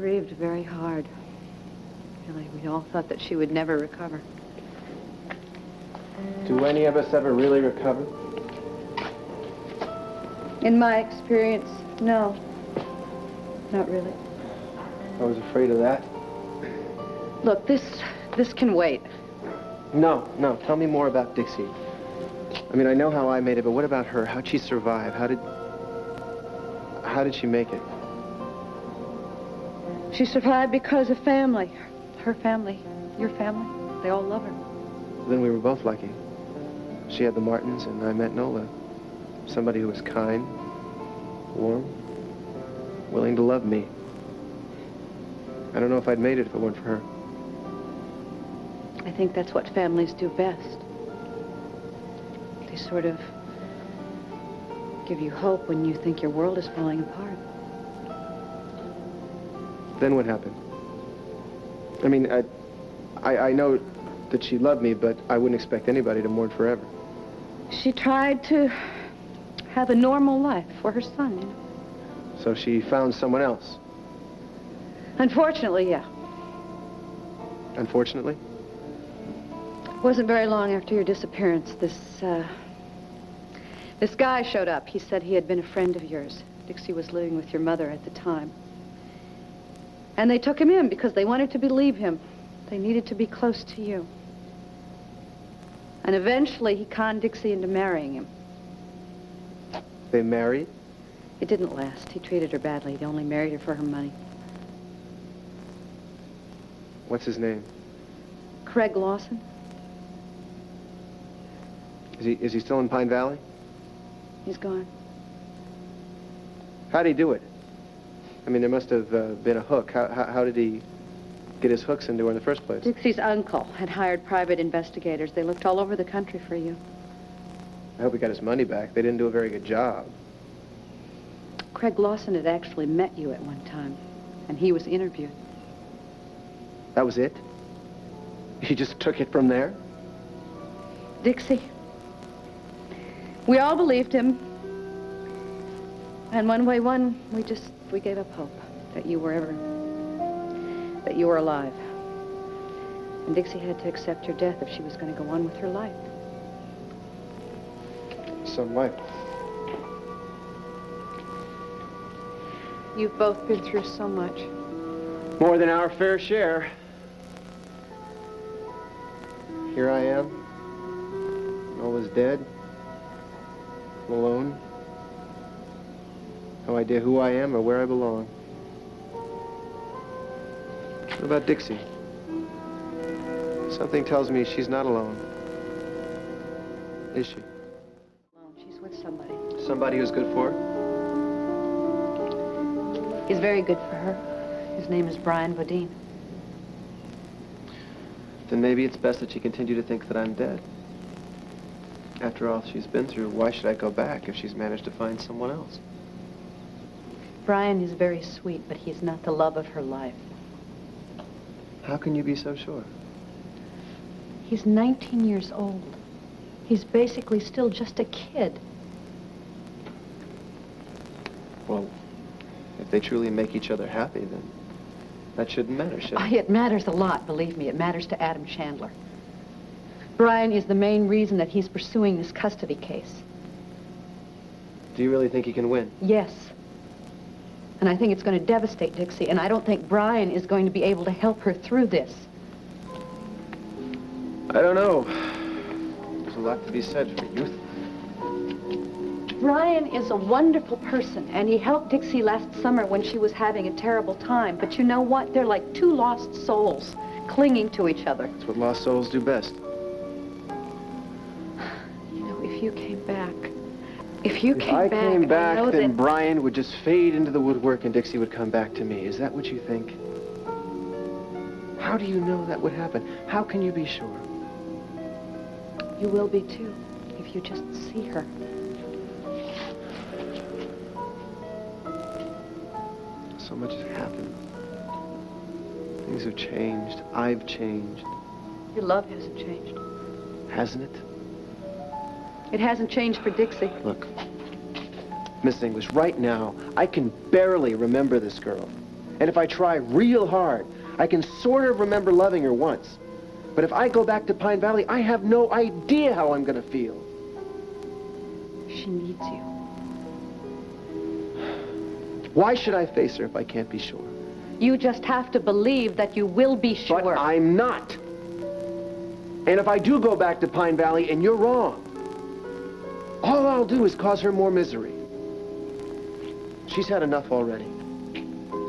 grieved very hard. Really, we all thought that she would never recover. Do any of us ever really recover? In my experience, no. Not really. I was afraid of that. Look, this can wait. No. Tell me more about Dixie. I mean, I know how I made it, but what about her? How'd she survive? How did she make it? She survived because of family. Her family, your family, they all love her. Then we were both lucky. She had the Martins, and I met Nola. Somebody who was kind, warm, willing to love me. I don't know if I'd made it if it weren't for her. I think that's what families do best. They sort of give you hope when you think your world is falling apart. Then what happened? I mean, I know that she loved me, but I wouldn't expect anybody to mourn forever. She tried to have a normal life for her son, you know. So she found someone else? Unfortunately, yeah. Unfortunately? It wasn't very long after your disappearance, this guy showed up. He said he had been a friend of yours. Dixie was living with your mother at the time. And they took him in because they wanted to believe him. They needed to be close to you. And eventually, he conned Dixie into marrying him. They married? It didn't last. He treated her badly. He only married her for her money. What's his name? Craig Lawson. Is he still in Pine Valley? He's gone. How'd he do it? I mean, there must have been a hook. How did he get his hooks into her in the first place? Dixie's uncle had hired private investigators. They looked all over the country for you. I hope he got his money back. They didn't do a very good job. Craig Lawson had actually met you at one time, and he was interviewed. That was it? He just took it from there? Dixie. We all believed him. And one way, we gave up hope that you were alive. And Dixie had to accept your death if she was going to go on with her life. Some way. You've both been through so much. More than our fair share. Here I am. Nola's dead. Alone. No idea who I am or where I belong. What about Dixie? Something tells me she's not alone. Is she? Alone. She's with somebody. Somebody who's good for her? He's very good for her. His name is Brian Bodine. Then maybe it's best that she continue to think that I'm dead. After all she's been through, why should I go back if she's managed to find someone else? Brian is very sweet, but he's not the love of her life. How can you be so sure? He's 19 years old. He's basically still just a kid. Well, if they truly make each other happy, then that shouldn't matter, should it? It matters a lot, believe me. It matters to Adam Chandler. Brian is the main reason that he's pursuing this custody case. Do you really think he can win? Yes. And I think it's going to devastate Dixie, and I don't think Brian is going to be able to help her through this. I don't know. There's a lot to be said for youth. Brian is a wonderful person, and he helped Dixie last summer when she was having a terrible time. But you know what? They're like two lost souls clinging to each other. That's what lost souls do best. You know, if you came back, If I came back, then Brian would just fade into the woodwork and Dixie would come back to me. Is that what you think? How do you know that would happen? How can you be sure? You will be too, if you just see her. So much has happened. Things have changed. I've changed. Your love hasn't changed. Hasn't it? It hasn't changed for Dixie. Look, Miss English, right now, I can barely remember this girl. And if I try real hard, I can sort of remember loving her once. But if I go back to Pine Valley, I have no idea how I'm going to feel. She needs you. Why should I face her if I can't be sure? You just have to believe that you will be sure. But I'm not. And if I do go back to Pine Valley and you're wrong, all I'll do is cause her more misery. She's had enough already.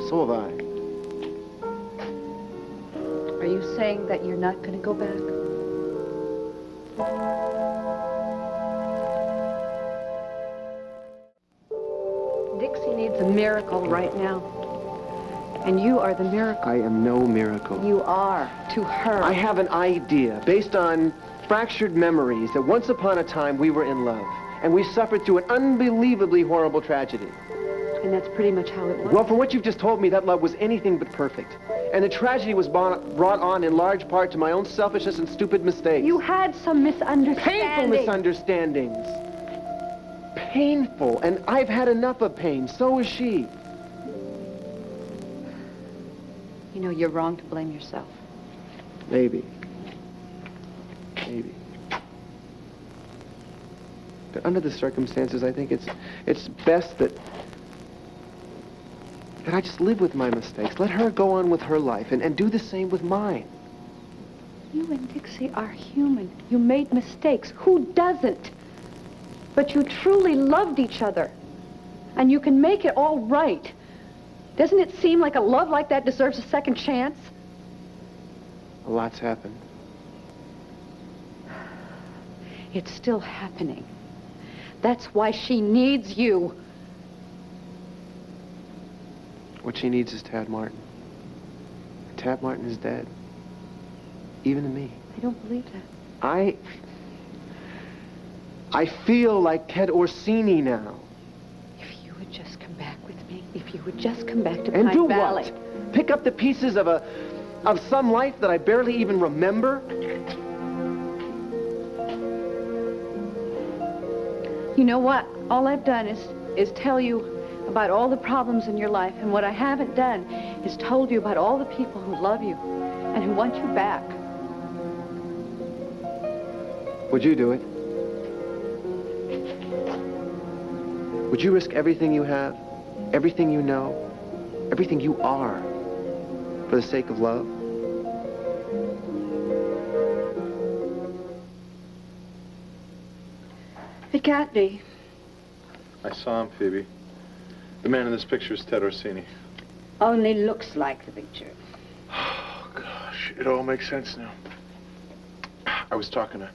So have I. Are you saying that you're not going to go back? Dixie needs a miracle right now. And you are the miracle. I am no miracle. You are, to her. I have an idea based on fractured memories that once upon a time we were in love. And we suffered through an unbelievably horrible tragedy. And that's pretty much how it was. Well, from what you've just told me, that love was anything but perfect. And the tragedy was brought on in large part to my own selfishness and stupid mistakes. You had some misunderstandings. Painful misunderstandings. Painful. And I've had enough of pain. So has she. You know, you're wrong to blame yourself. Maybe. Maybe. But under the circumstances, I think it's best that I just live with my mistakes. Let her go on with her life and do the same with mine. You and Dixie are human. You made mistakes. Who doesn't? But you truly loved each other. And you can make it all right. Doesn't it seem like a love like that deserves a second chance? A lot's happened. It's still happening. That's why she needs you. What she needs is Tad Martin. And Tad Martin is dead. Even to me. I don't believe that. I feel like Ted Orsini now. If you would just come back with me. If you would just come back to And Pine do Valley. what? Pick up the pieces of some life that I barely even remember? You know what? All I've done is tell you about all the problems in your life, and what I haven't done is told you about all the people who love you and who want you back. Would you do it? Would you risk everything you have, everything you know, everything you are, for the sake of love? It can't be. I saw him, Phoebe. The man in this picture is Ted Orsini. Only looks like the picture. Oh, gosh. It all makes sense now. I was talking to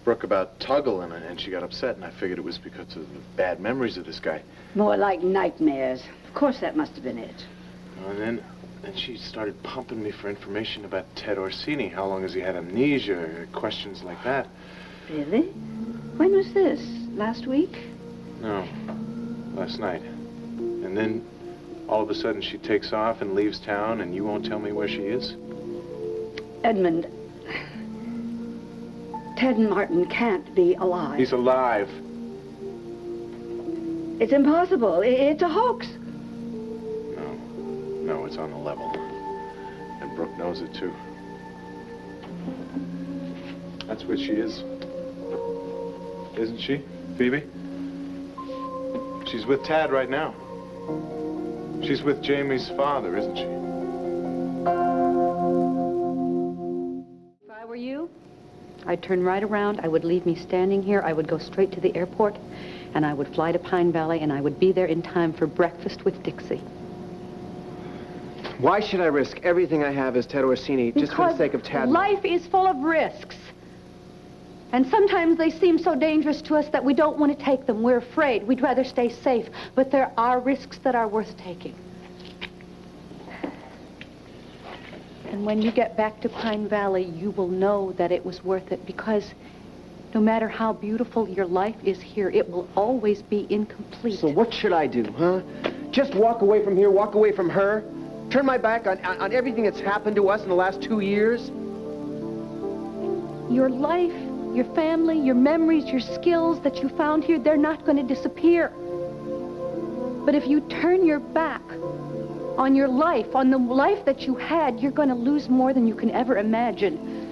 Brooke about Tuggle, and she got upset, and I figured it was because of the bad memories of this guy. More like nightmares. Of course that must have been it. And then she started pumping me for information about Ted Orsini. How long has he had amnesia? Questions like that. Really? When was this? Last week? No, last night. And then, all of a sudden, she takes off and leaves town, and you won't tell me where she is? Edmund, Ted Martin can't be alive. He's alive. It's impossible. It's a hoax. No, it's on the level. And Brooke knows it, too. That's what she is. Isn't she, Phoebe? She's with Tad right now. She's with Jamie's father, isn't she? If I were you, I'd turn right around. I would leave me standing here. I would go straight to the airport, and I would fly to Pine Valley, and I would be there in time for breakfast with Dixie. Why should I risk everything I have as Ted Orsini just for the sake of Tad? Life is full of risks. And sometimes they seem so dangerous to us that we don't want to take them. We're afraid. We'd rather stay safe. But there are risks that are worth taking. And when you get back to Pine Valley, you will know that it was worth it, because no matter how beautiful your life is here, it will always be incomplete. So what should I do, huh? Just walk away from here, walk away from her? Turn my back on everything that's happened to us in the last 2 years? Your life, your family, your memories, your skills that you found here, they're not going to disappear. But if you turn your back on your life, on the life that you had, you're going to lose more than you can ever imagine.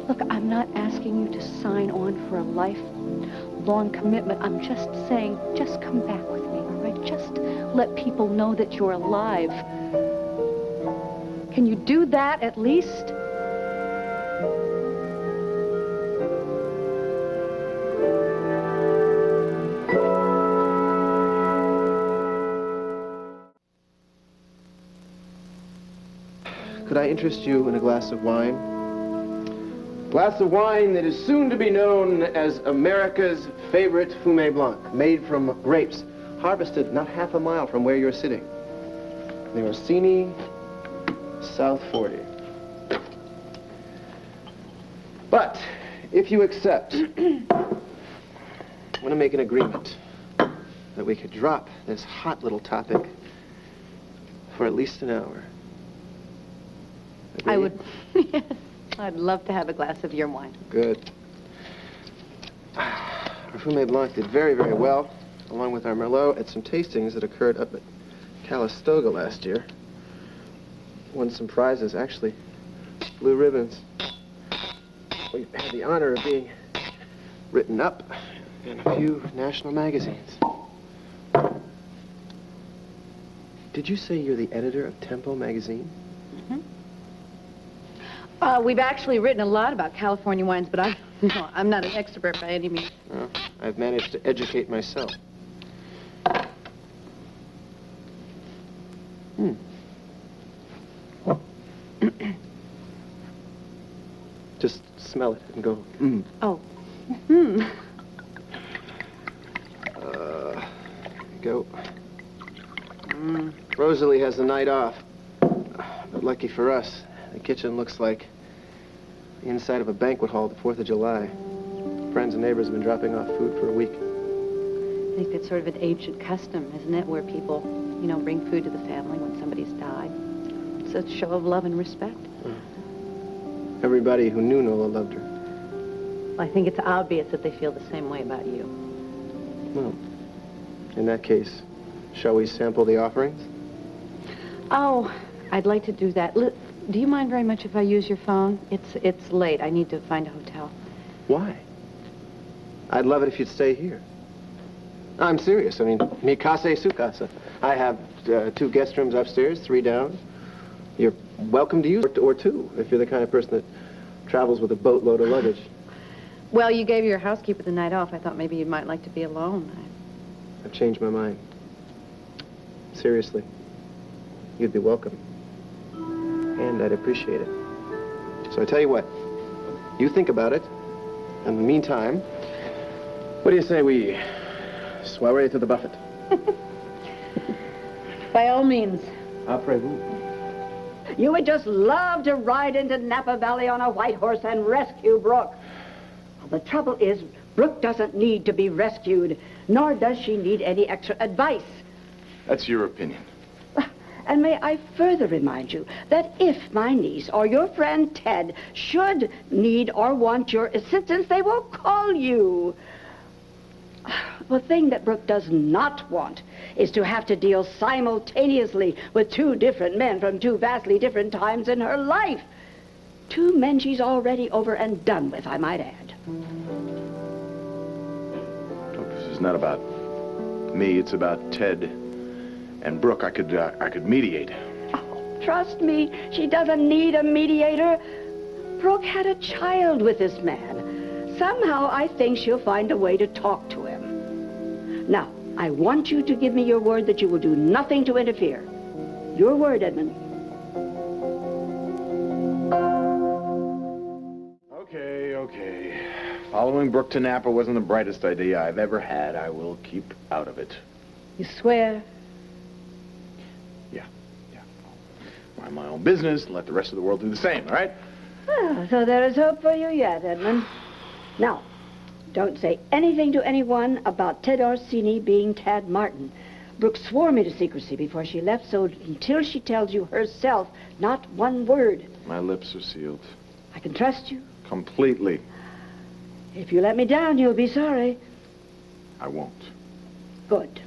Look, I'm not asking you to sign on for a lifelong commitment. I'm just saying, just come back with me, all right? Just let people know that you're alive. Can you do that at least? Could I interest you in a glass of wine? Glass of wine that is soon to be known as America's favorite Fumé Blanc, made from grapes, harvested not half a mile from where you're sitting. The Orsini South 40. But if you accept, I want to make an agreement that we could drop this hot little topic for at least an hour. Agree? I would. I'd love to have a glass of your wine. Good. Our Fumé Blanc did very, very well, along with our Merlot, at some tastings that occurred up at Calistoga last year. Won some prizes, actually. Blue ribbons. We had the honor of being written up in a few national magazines. Did you say you're the editor of Tempo magazine? Mm-hmm. We've actually written a lot about California wines, but I'm not an expert by any means. Well, I've managed to educate myself. Just smell it and go, Oh. Go. Rosalie has the night off. But lucky for us, the kitchen looks like the inside of a banquet hall at the 4th of July. Friends and neighbors have been dropping off food for a week. I think that's sort of an ancient custom, isn't it? Where people, bring food to the family when somebody's died. It's a show of love and respect. Everybody who knew Nola loved her. Well, I think it's obvious that they feel the same way about you. Well, in that case, shall we sample the offerings? Oh, I'd like to do that. Do you mind very much if I use your phone? It's late. I need to find a hotel. Why? I'd love it if you'd stay here. I'm serious. I mean, mi casa su casa. I have 2 guest rooms upstairs, 3 down. You're welcome to use or 2 if you're the kind of person that travels with a boatload of luggage. Well, you gave your housekeeper the night off. I thought maybe you might like to be alone. I've changed my mind. Seriously. You'd be welcome. And I'd appreciate it. So I tell you what. You think about it. In the meantime, what do you say we soiree to the buffet? By all means. Après-vous. You would just love to ride into Napa Valley on a white horse and rescue Brooke. Well, the trouble is, Brooke doesn't need to be rescued, nor does she need any extra advice. That's your opinion. And may I further remind you that if my niece or your friend Ted should need or want your assistance, they will call you. The thing that Brooke does not want is to have to deal simultaneously with 2 different men from 2 vastly different times in her life. 2 men she's already over and done with, I might add. Look, this is not about me. It's about Ted and Brooke. I could mediate. Oh, trust me, she doesn't need a mediator. Brooke had a child with this man. Somehow I think she'll find a way to talk to him. Now, I want you to give me your word that you will do nothing to interfere. Your word, Edmund. Okay. Following Brooke to Napa wasn't the brightest idea I've ever had. I will keep out of it. You swear? Yeah. Mind my own business and let the rest of the world do the same, all right? Ah, so there is hope for you yet, Edmund. Now, don't say anything to anyone about Ted Orsini being Tad Martin. Brooke swore me to secrecy before she left, so until she tells you herself, not one word. My lips are sealed. I can trust you. Completely. If you let me down, you'll be sorry. I won't. Good.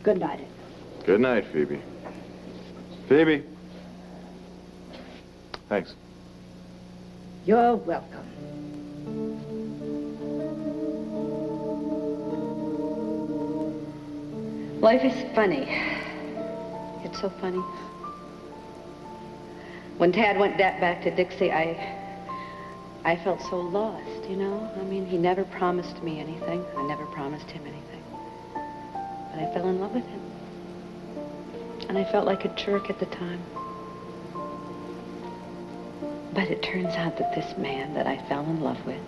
Good night. Good night, Phoebe. Phoebe. Thanks. You're welcome. Life is funny. It's so funny. When Tad went back to Dixie, I felt so lost, you know? I mean, he never promised me anything. I never promised him anything. But I fell in love with him. And I felt like a jerk at the time. But it turns out that this man that I fell in love with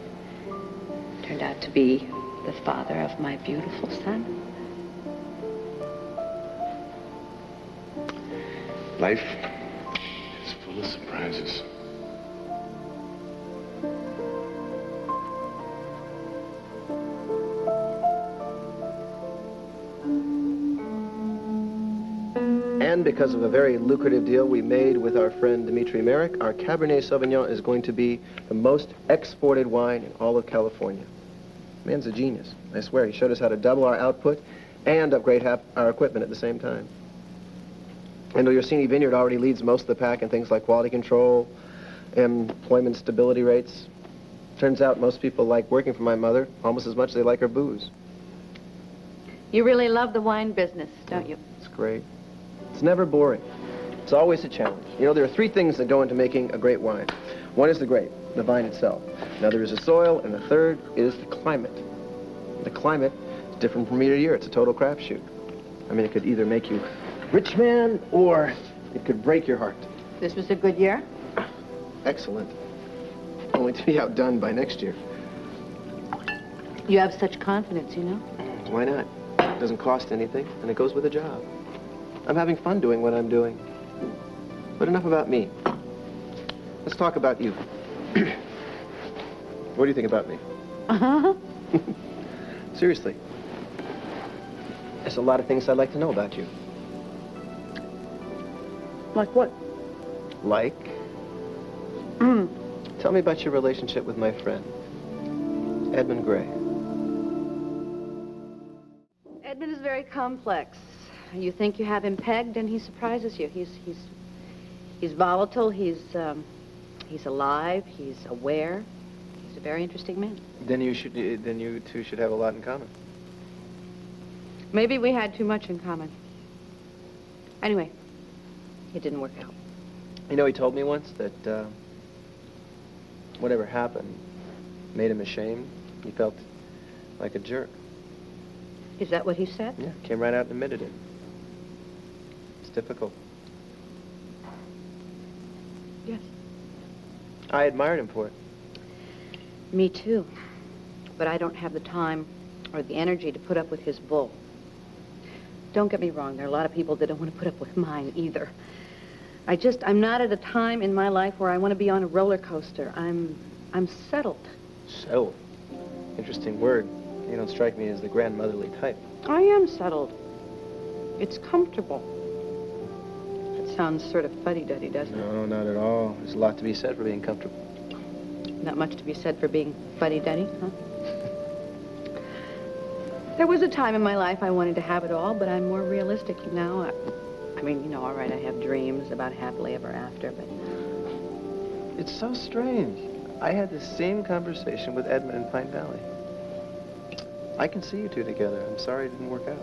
turned out to be the father of my beautiful son. Life is full of surprises. And because of a very lucrative deal we made with our friend Dimitri Merrick, our Cabernet Sauvignon is going to be the most exported wine in all of California. Man's a genius. I swear, he showed us how to double our output and upgrade our equipment at the same time. And the Yorsini Vineyard already leads most of the pack in things like quality control, employment stability rates. Turns out most people like working for my mother almost as much as they like her booze. You really love the wine business, don't you? It's great. It's never boring. It's always a challenge. You know, there are three things that go into making a great wine. One is the grape, the vine itself. Another is the soil, and the third is the climate. The climate is different from year to year. It's a total crapshoot. I mean, it could either make you rich man, or it could break your heart. This was a good year? Excellent. Only to be outdone by next year. You have such confidence, you know? Why not? It doesn't cost anything, and it goes with a job. I'm having fun doing what I'm doing. But enough about me. Let's talk about you. What do you think about me? Uh-huh. Seriously. There's a lot of things I'd like to know about you. Like what? Like? Tell me about your relationship with my friend, Edmund Grey. Edmund is very complex. You think you have him pegged, and he surprises you. He's volatile. He's alive. He's aware. He's a very interesting man. Then you two should have a lot in common. Maybe we had too much in common. Anyway, it didn't work out. You know, he told me once that whatever happened made him ashamed. He felt like a jerk. Is that what he said? Yeah, came right out and admitted it. It's difficult. Yes. I admired him for it. Me too. But I don't have the time or the energy to put up with his bull. Don't get me wrong, there are a lot of people that don't want to put up with mine either. I'm not at a time in my life where I want to be on a roller coaster. I'm settled. Settled? Interesting word. You don't strike me as the grandmotherly type. I am settled. It's comfortable. It sounds sort of fuddy-duddy, doesn't it? No, not at all. There's a lot to be said for being comfortable. Not much to be said for being fuddy-duddy, huh? There was a time in my life I wanted to have it all, but I'm more realistic now. I mean, you know, all right, I have dreams about happily ever after, but... It's so strange. I had the same conversation with Edmund in Pine Valley. I can see you two together. I'm sorry it didn't work out.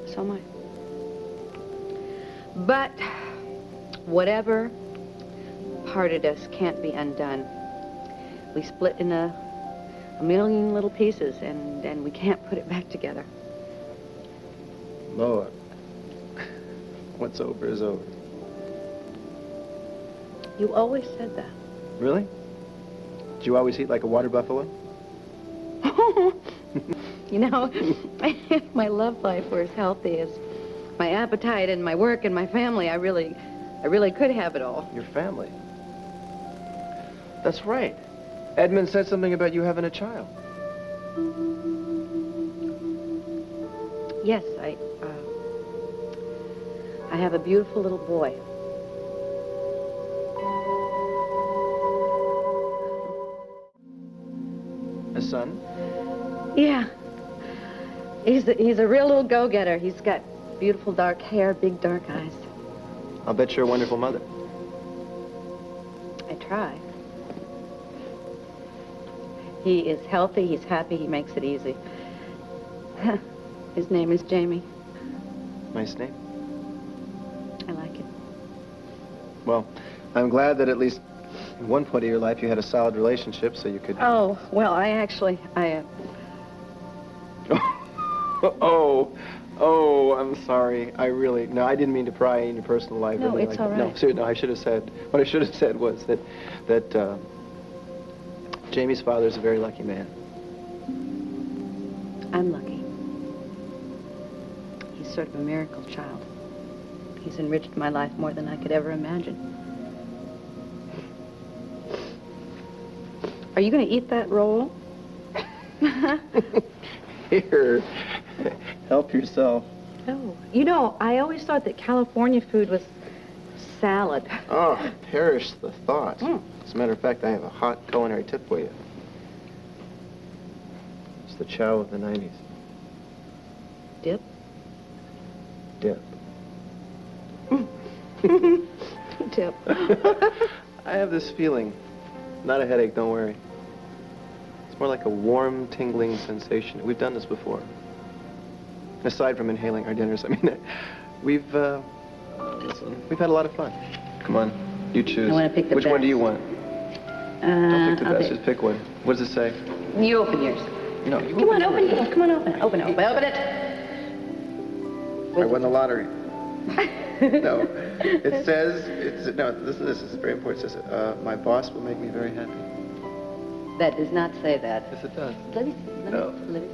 So am I. But whatever parted us can't be undone. We split in a million little pieces, and we can't put it back together. Lord. What's over is over. You always said that. Really? Did you always eat like a water buffalo? You know, if my love life were as healthy as my appetite and my work and my family, I really could have it all. Your family? That's right. Edmund said something about you having a child. Yes, I have a beautiful little boy. A son? Yeah. He's a real little go-getter. He's got Beautiful dark hair, big dark eyes. I'll bet you're a wonderful mother. I try. He is healthy, he's happy, he makes it easy. His name is Jamie. Nice name. I like it. Well, I'm glad that at least at one point of your life you had a solid relationship so you could... Oh, well, Oh, I'm sorry. No, I didn't mean to pry in your personal life. No, it's all right. No, seriously, no, I should have said, what I should have said was that Jamie's father's a very lucky man. I'm lucky. He's sort of a miracle child. He's enriched my life more than I could ever imagine. Are you going to eat that roll? Here, help yourself. Oh, you know, I always thought that California food was salad. Oh, perish the thought. Mm. As a matter of fact, I have a hot culinary tip for you. It's the chow of the 90s. Dip? Dip. Dip. I have this feeling. Not a headache, don't worry. It's more like a warm, tingling sensation. We've done this before. Aside from inhaling our dinners, I mean, we've had a lot of fun. Come on, you choose. I want to pick the Which best. one do you want? Don't pick the I'll best, just pick one. What does it say? You open yours. No, you Come on, yours. open it. Come on, open it. Open it. I won the lottery. No, it says, this is very important. It says, my boss will make me very happy. That does not say that. Yes, it does. Let me No. see.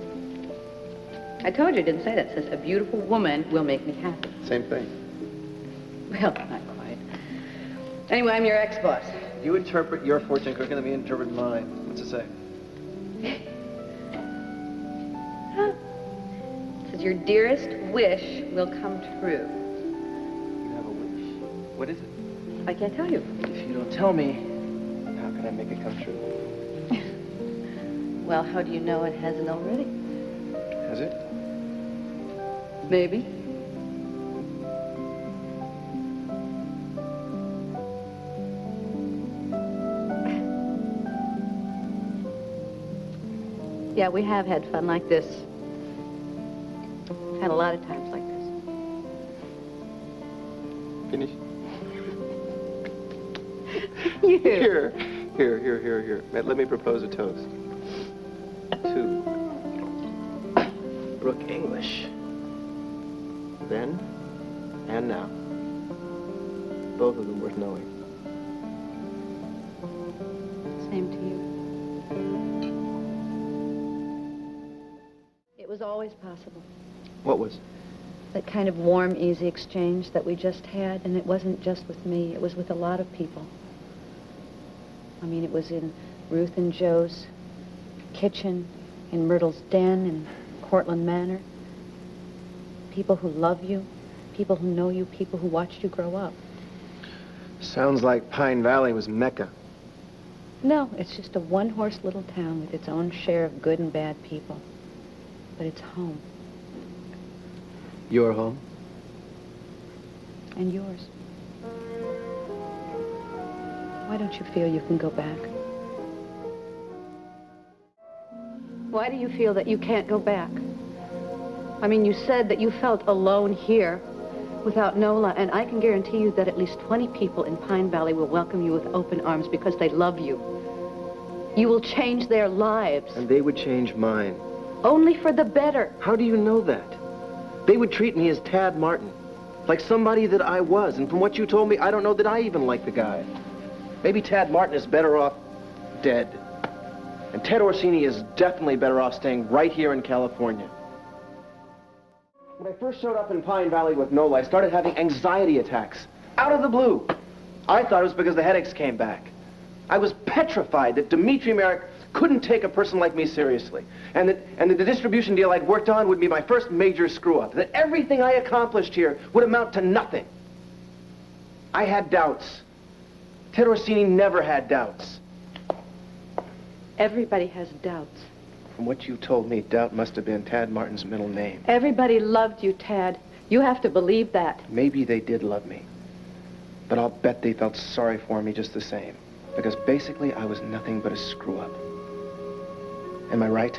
I told you it didn't say that. It says, a beautiful woman will make me happy. Same thing. Well, not quite. Anyway, I'm your ex-boss. You interpret your fortune quicker than me interpret mine. What's it say? It says, your dearest wish will come true. You have a wish. What is it? I can't tell you. If you don't tell me, how can I make it come true? Well, how do you know it hasn't already? Has it? Maybe. Yeah, we have had fun like this. Had a lot of times like this. Finish? You. Here. Let me propose a toast. To Brooke English. Then and now. Both of them worth knowing. Same to you. It was always possible. What was? That kind of warm, easy exchange that we just had, and it wasn't just with me, it was with a lot of people. I mean, it was in Ruth and Joe's kitchen, in Myrtle's den, in Cortlandt Manor. People who love you, people who know you, people who watched you grow up. Sounds like Pine Valley was Mecca. No, it's just a one-horse little town with its own share of good and bad people. But it's home. Your home? And yours. Why don't you feel you can go back? Why do you feel that you can't go back? I mean, you said that you felt alone here without Nola, and I can guarantee you that at least 20 people in Pine Valley will welcome you with open arms because they love you. You will change their lives. And they would change mine. Only for the better. How do you know that? They would treat me as Tad Martin, like somebody that I was. And from what you told me, I don't know that I even like the guy. Maybe Tad Martin is better off dead. And Ted Orsini is definitely better off staying right here in California. When I first showed up in Pine Valley with Nola, I started having anxiety attacks. Out of the blue. I thought it was because the headaches came back. I was petrified that Dmitri Merrick couldn't take a person like me seriously. And that the distribution deal I'd worked on would be my first major screw-up. That everything I accomplished here would amount to nothing. I had doubts. Ted Orsini never had doubts. Everybody has doubts. From what you told me, doubt must have been Tad Martin's middle name. Everybody loved you, Tad. You have to believe that. Maybe they did love me. But I'll bet they felt sorry for me just the same. Because basically, I was nothing but a screw-up. Am I right?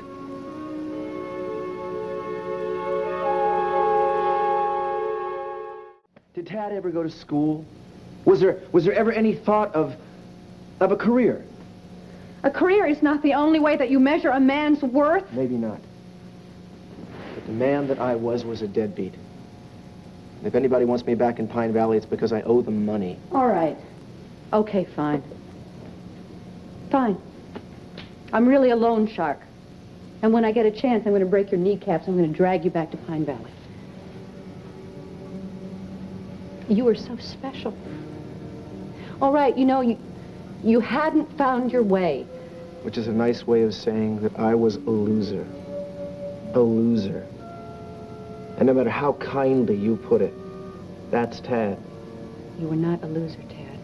Did Tad ever go to school? Was there ever any thought of a career? A career is not the only way that you measure a man's worth. Maybe not. But the man that I was a deadbeat. And if anybody wants me back in Pine Valley, it's because I owe them money. All right. Okay, fine. Fine. I'm really a loan shark. And when I get a chance, I'm going to break your kneecaps. I'm going to drag you back to Pine Valley. You were so special. All right, you know, you hadn't found your way. Which is a nice way of saying that I was a loser. A loser. And no matter how kindly you put it, that's Tad. You were not a loser, Tad.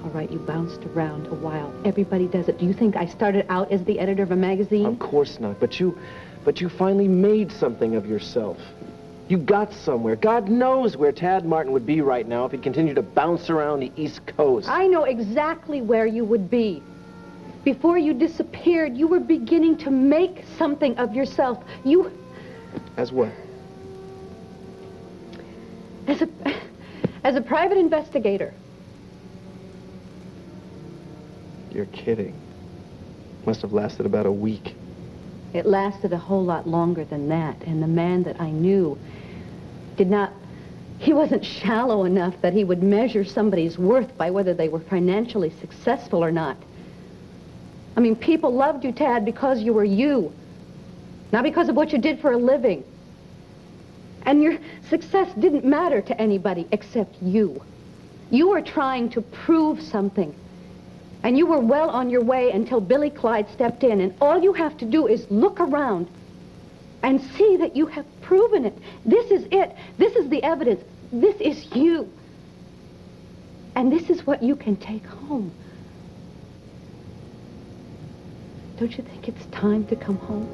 All right, you bounced around a while. Everybody does it. Do you think I started out as the editor of a magazine? Of course not. But you finally made something of yourself. You got somewhere. God knows where Tad Martin would be right now if he'd continued to bounce around the East Coast. I know exactly where you would be. Before you disappeared, you were beginning to make something of yourself. You... As what? As a private investigator. You're kidding. Must have lasted about a week. It lasted a whole lot longer than that. And the man that I knew he wasn't shallow enough that he would measure somebody's worth by whether they were financially successful or not. I mean, people loved you, Tad, because you were you. Not because of what you did for a living. And your success didn't matter to anybody except you. You were trying to prove something. And you were well on your way until Billy Clyde stepped in. And all you have to do is look around and see that you have proven it. This is it. This is the evidence. This is you. And this is what you can take home. Don't you think it's time to come home?